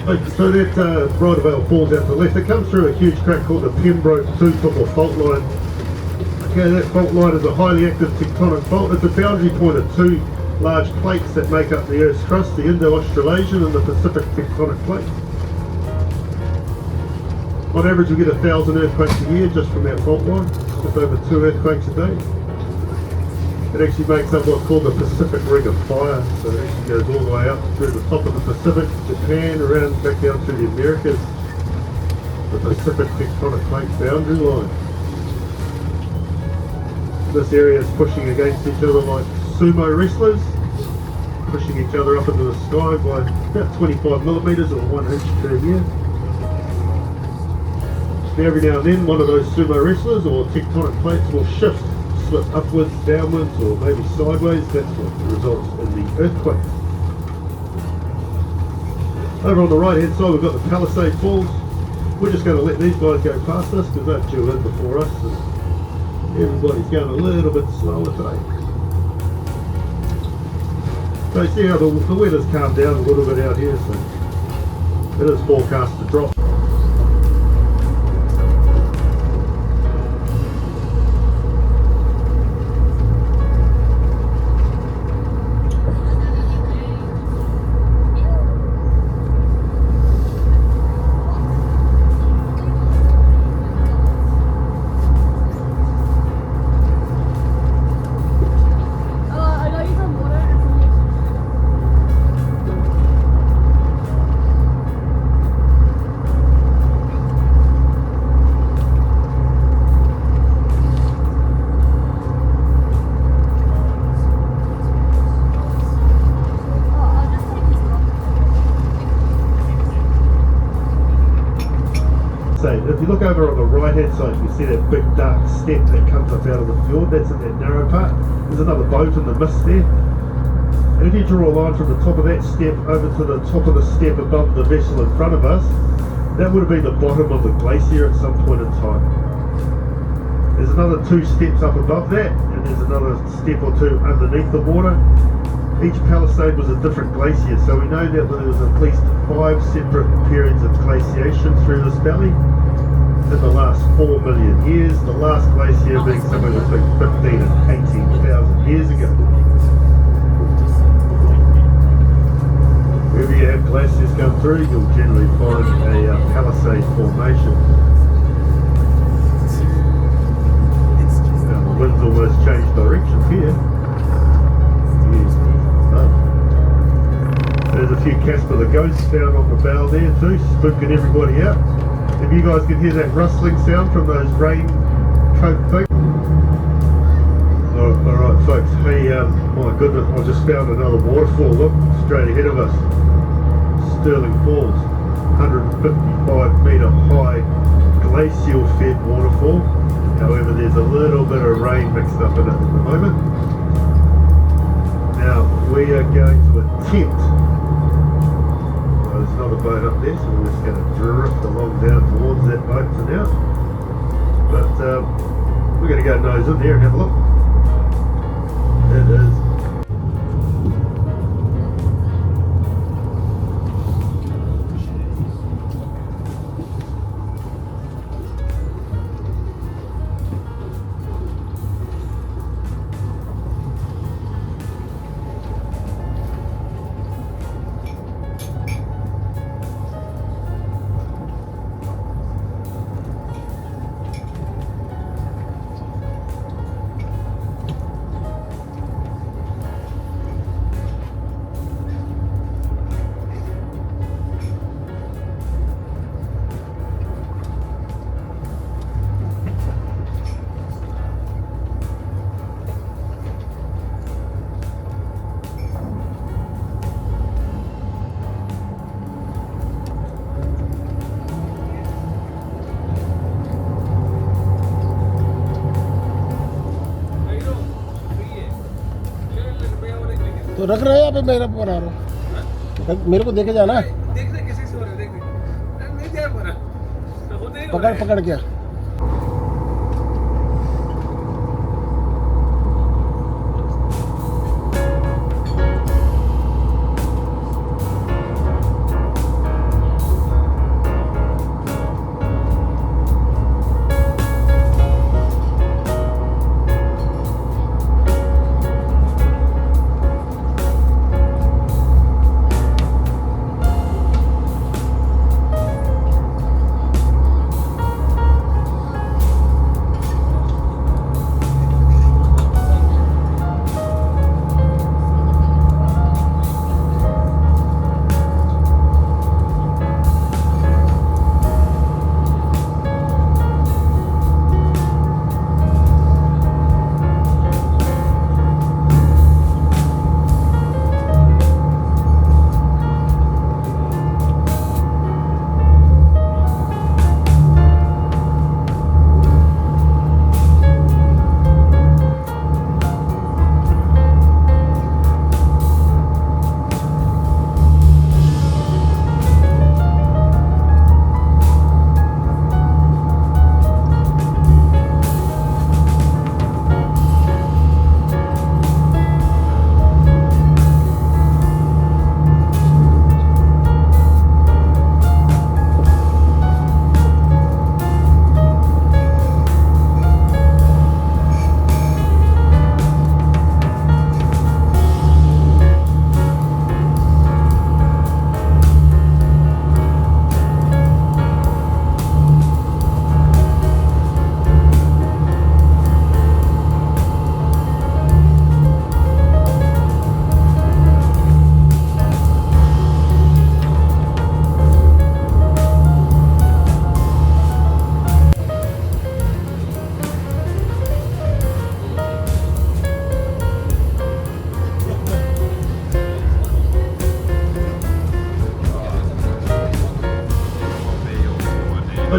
So that Bridevale falls out to the left. It comes through a huge crack called the Pembroke two-top or fault line. Okay, that fault line is a highly active tectonic fault. It's a boundary point of two large plates that make up the Earth's crust, the Indo-Australasian and the Pacific tectonic plates. On average, we get 1,000 earthquakes a year just from that fault line, just over 2 earthquakes a day. It actually makes up what's called the Pacific Ring of Fire, so it actually goes all the way up through the top of the Pacific, Japan, around back down through the Americas, the Pacific tectonic plate boundary line. This area is pushing against each other like sumo wrestlers, pushing each other up into the sky by about 25 millimetres or 1 inch per year. Now every now and then one of those sumo wrestlers or tectonic plates will shift, slip upwards, downwards or maybe sideways. That's what results in the earthquake. Over on the right hand side we've got the Palisade Falls. We're just going to let these guys go past us because they've due in before us and everybody's going a little bit slower today. So you see how the weather's calmed down a little bit out here, so it is forecast to drop. If you look over on the right hand side, you see that big dark step that comes up out of the fjord. That's in that narrow part. There's another boat in the mist there. And if you draw a line from the top of that step over to the top of the step above the vessel in front of us, that would have been the bottom of the glacier at some point in time. There's another 2 steps up above that, and there's another step or 2 underneath the water. Each Palisade was a different glacier, so we know that there was at least 5 separate periods of glaciation through this valley in the last 4 million years, the last glacier being somewhere between 15 and 18,000 years ago. Wherever you have glaciers come through, you'll generally find a Palisade formation. Now the wind's almost changed directions here. There's a few Casper the Ghosts found on the bow there too, spooking everybody out. If you guys can hear that rustling sound from those raincoat things. Alright folks, hey, my goodness, I just found another waterfall, look, straight ahead of us. Sterling Falls, 155 metre high glacial fed waterfall. However, there's a little bit of rain mixed up in it at the moment. Now, we are going to attempt, there's another boat up there, so we're just going to drift along down towards that boat for now. But we're going to go nose in there and have a look. It is तो रख रहे हैं यहाँ पे मेरा बना रहा हूँ मेरे को देखे जाना है पकड़ पकड़ क्या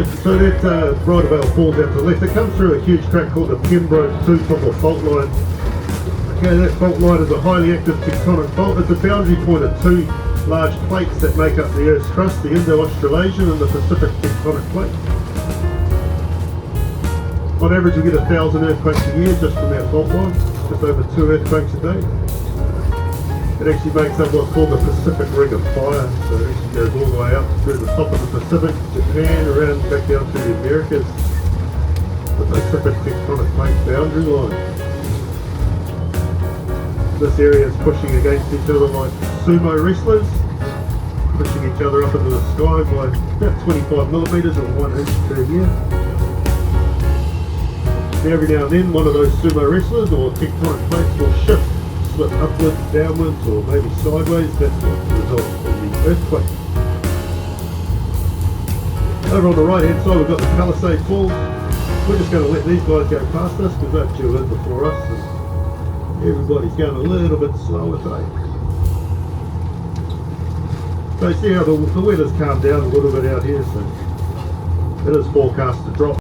So that right about falls out to the left. It comes through a huge crack called the Pembroke 2 Proper Fault Line. Okay, that fault line is a highly active tectonic fault. It's a boundary point of two large plates that make up the Earth's crust, the Indo-Australasian and the Pacific tectonic plate. On average, we get 1,000 earthquakes a year just from that fault line, just over 2 earthquakes a day. It actually makes up what's called the Pacific Ring of Fire, so it actually goes all the way up through the top of the Pacific, Japan, around back down through the Americas, the Pacific tectonic plate boundary line. This area is pushing against each other like sumo wrestlers, pushing each other up into the sky by about 25 millimetres or 1 inch per year. Now, every now and then, one of those sumo wrestlers or tectonic plates will shift, slip upwards, downwards, or maybe sideways. That's what results in the earthquake. Over on the right hand side, we've got the Palisade Falls. We're just going to let these guys go past us because they've due in before us. Everybody's going a little bit slower today. So you see how the weather's calmed down a little bit out here, so it is forecast to drop.